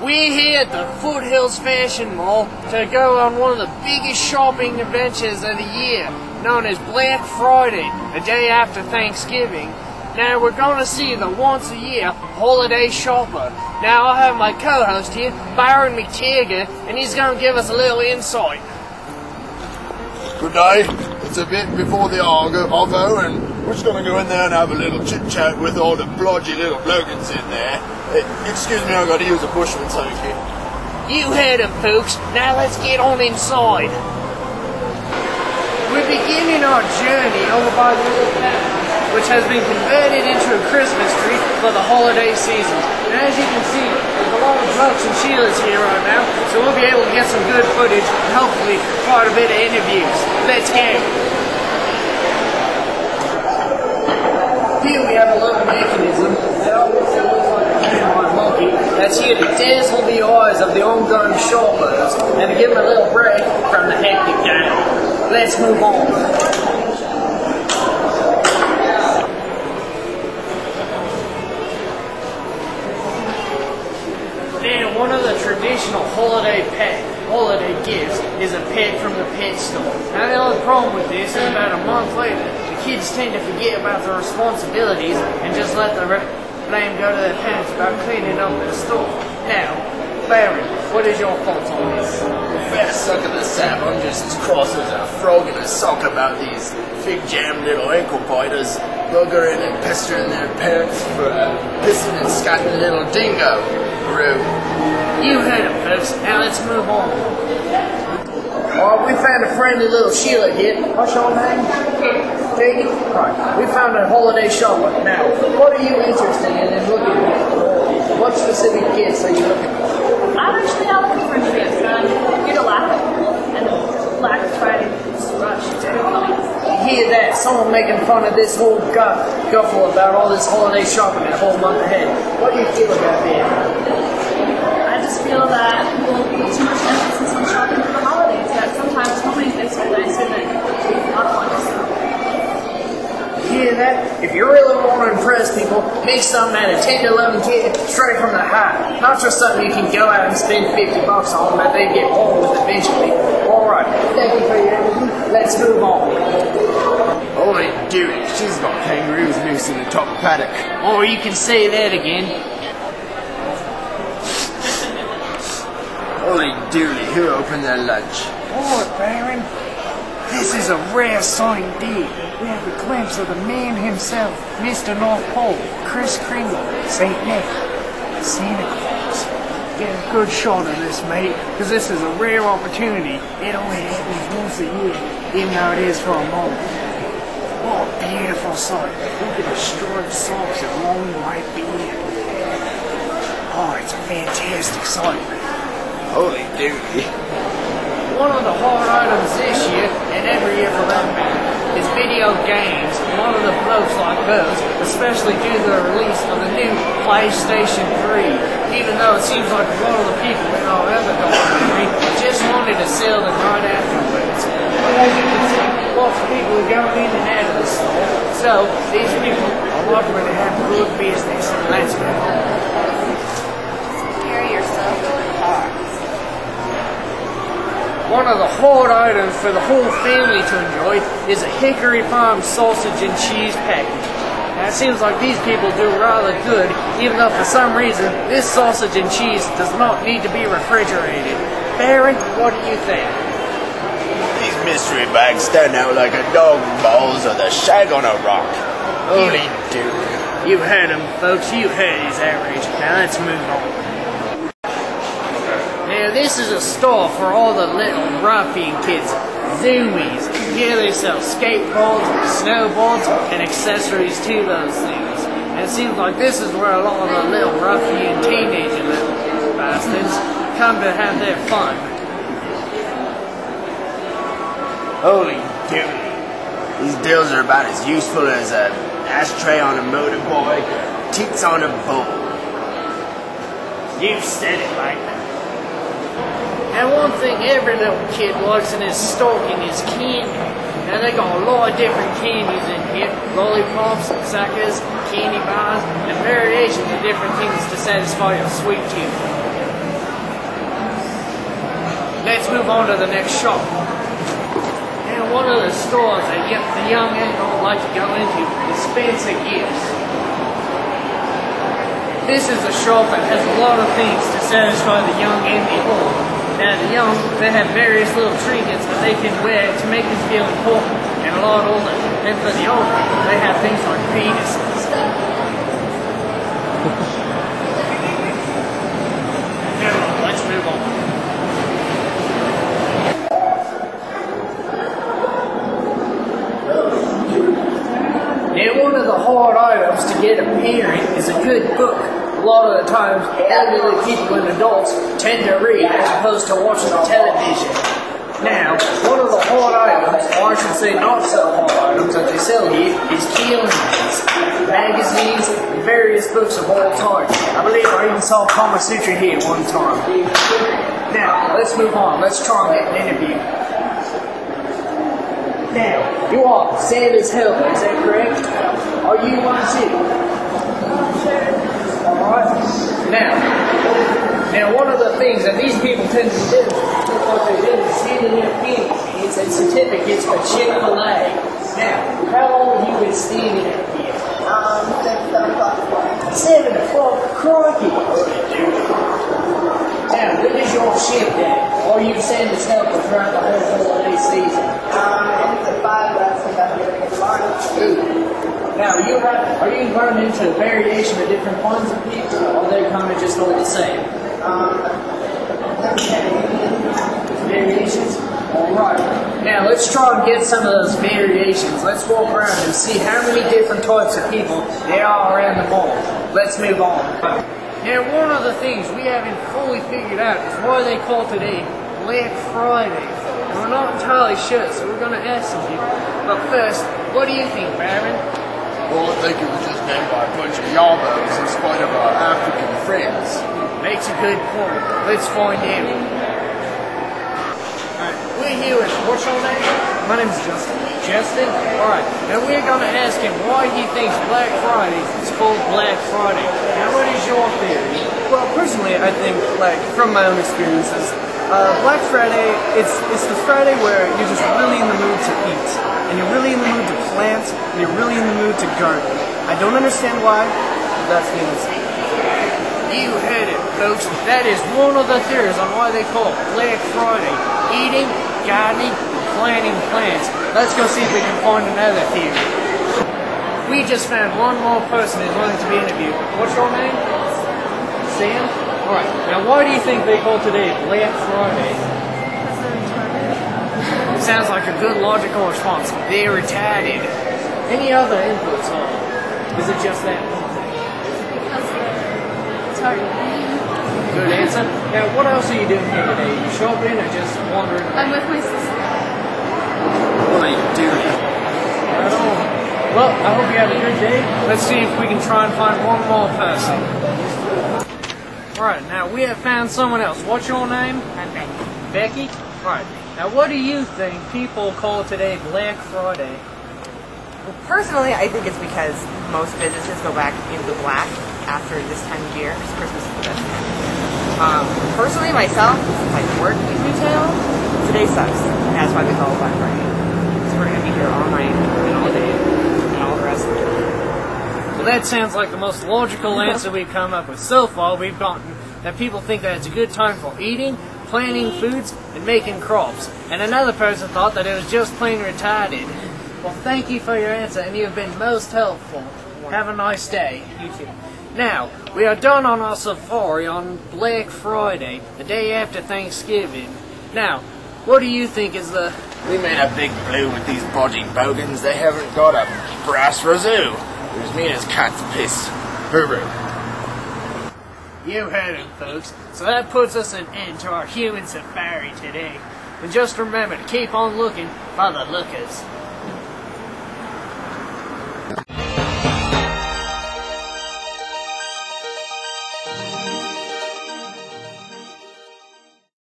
We're here at the Foothills Fashion Mall to go on one of the biggest shopping adventures of the year, known as Black Friday, the day after Thanksgiving. Now we're going to see the once a year holiday shopper. Now I have my co-host here, myterious, and he's going to give us a little insight. Good day. It's a bit before the Arvo, and we're just going to go in there and have a little chit-chat with all the blodgy little blokins in there. Excuse me, I've got to use a bushman's hose here. You heard it, folks. Now let's get on inside. We're beginning our journey over by the little town, which has been converted into a Christmas tree for the holiday season. And as you can see, there's a lot of blokes and Sheilas here right now, so we'll be able to get some good footage and hopefully quite a bit of interviews. Let's go. Here we have a little mechanism that obviously looks like a canine monkey that's here to dazzle the eyes of the ongoing shoppers and to give them a little break from the hectic day. Let's move on. Now, one of the traditional holiday gifts is a pet from the pet store. Now, the only problem with this is about a month later, the kids tend to forget about their responsibilities and just let the blame go to their parents about cleaning up their store. Now, Baron, what is your thoughts on this? Fair suck of the sap, I'm just as cross as a frog in a sock about these fig jam little ankle biters buggering and pestering their parents for pissing and scatting little dingo. Rude. You heard it, folks. Now let's move on. We found a friendly little Sheila here. What's your name? Peggy? Right. We found a holiday shopper. Now, what are you interested in and looking at? What specific gifts are you looking for? I'm actually not looking for gifts. Here to laugh and the Black Friday rush. It's pretty funny. You hear that? Someone making fun of this whole guffle about all this holiday shopping that whole month ahead. What do you feel about that? I just feel that people put too much emphasis on shopping for the holidays, that sometimes holidays things are nicer than not ones. You hear that? If you really want to impress people, make something out of 10 to 11K straight from the heart. Not just something you can go out and spend $50 on that they get bored with eventually. Alright, thank you for your energy. Let's move on. Holy dude, she's got kangaroos loose in the top paddock. Or you can say that again. Holy dooly, who opened their lunch? Oh, Baron, this is a rare sight indeed. We have a glimpse of the man himself, Mr. North Pole, Kris Kringle, St. Nick, Santa Claus. Get a good shot of this, mate, because this is a rare opportunity. It only happens once a year, even though it is for a moment. What a beautiful sight. Look at the striped socks and long white beard. Oh, it's a fantastic sight. Holy dooly. One of the hot items this year, and every year for that matter, is video games. A lot of the blokes like those, especially due to the release of the new PlayStation 3. Even though it seems like a lot of the people in our other documentary just wanted to sell them right afterwards. But as you can see, lots of people are going in and out of the store. So, these people are likely to have good business. Let's move on. Carry yourself hard. One of the hot items for the whole family to enjoy is a Hickory Farm sausage and cheese package. Now it seems like these people do rather good, even though for some reason this sausage and cheese does not need to be refrigerated. Baron, what do you think? These mystery bags stand out like a dog balls or the shag on a rock. Holy dude. You heard him, folks. You heard his outrage. Now let's move on. Now this is a store for all the little ruffian kids, zoomies. Here they sell skateboards, snowboards, and accessories to those things. And it seems like this is where a lot of the little ruffian teenager little bastards come to have their fun. Holy dude. These deals are about as useful as an ashtray on a motorbike, teats on a bull. You said it, mate. And one thing every little kid likes in his stocking is candy. Now they got a lot of different candies in here. Lollipops, suckers, candy bars, and variations of different things to satisfy your sweet tooth. move on to the next shop. And one of the stores that the young adult like to go into is Spencer Gifts. This is a shop that has a lot of things to satisfy the young and the old. Now the young, they have various little trinkets that they can wear to make them feel important and a lot older. And for the old people, they have things like penises. Now, let's move on. Now, one of the hard items to get a parent is a good book. A lot of the times, elderly people and adults tend to read as opposed to watching television. Now, one of the hard items, or I should say not so hard items that they sell here, is Keelan's, magazines, and various books of all types. I believe I even saw Kama Sutra here one time. Now, let's move on. Let's try and get an interview. Now, you are Santa's helper, is that correct? Are you one too? Alright. Now, one of the things that these people tend to do, what they do is hand in their pennies and certificates for Chick-fil-A. Now, how long have you been standing at here? 7 o'clock. 7 o'clock? Crikey! Now, when is your shift at? Or you Santa's helper throughout the whole holiday season? It's at 5, but I think I'm going to get tomorrow. Now, are you running into a variation of different kinds of people, or are they kind of just all the same? Variations? Alright. Now, let's try and get some of those variations. Let's walk around and see how many different types of people there are around the mall. Let's move on. Now, one of the things we haven't fully figured out is why they call today Black Friday. And we're not entirely sure, so we're going to ask some people. But first, what do you think, Baron? Well, I think it was just named by a bunch of yabos in spite of our African friends. Makes a good point. Let's find out. Alright, we're here with, what's your name? My name is Justin. Justin? Alright, now we're going to ask him why he thinks Black Friday is called Black Friday. Now, what is your theory? Well, personally, I think, like, from my own experiences, Black Friday, it's the Friday where you're just really in the mood to eat, and you're really in the mood to plant, and you're really in the mood to garden. I don't understand why, but that's the answer. You heard it, folks. That is one of the theories on why they call it Black Friday. Eating, gardening, and planting plants. Let's go see if we can find another theory. We just found one more person who's willing to be interviewed. What's your name? Sam? Alright, now why do you think they call today Black Friday? Sounds like a good logical response. They're retarded. Any other inputs, or is it just that one thing? It's hard. Good answer. Now, what else are you doing here today? You shopping or just wandering around? I'm with my sister. What are you doing? Right on. Well, I hope you have a good day. Let's see if we can try and find one more person. Alright, now we have found someone else. What's your name? I'm Becky. Becky? Alright. Now, what do you think people call today Black Friday? Well, personally, I think it's because most businesses go back into black after this time of year, because Christmas is the best time. Personally, myself, since I work in retail, today sucks, and that's why we call it Black Friday. So we're going to be here all night, and all day, and all the rest of the day. Well, that sounds like the most logical answer we've come up with so far. We've gotten that people think that it's a good time for eating, planting foods, and making crops. And another person thought that it was just plain retarded. Well, thank you for your answer, and you've been most helpful. Have a nice day. You too. Now, we are done on our safari on Black Friday, the day after Thanksgiving. Now, what do you think is the... We made a big blue with these bodgy bogans. They haven't got a brass razoo. They're as mean as cat's piss. Boo-boo. You heard him, folks. So that puts us an end to our human safari today. And just remember to keep on looking for the lookers.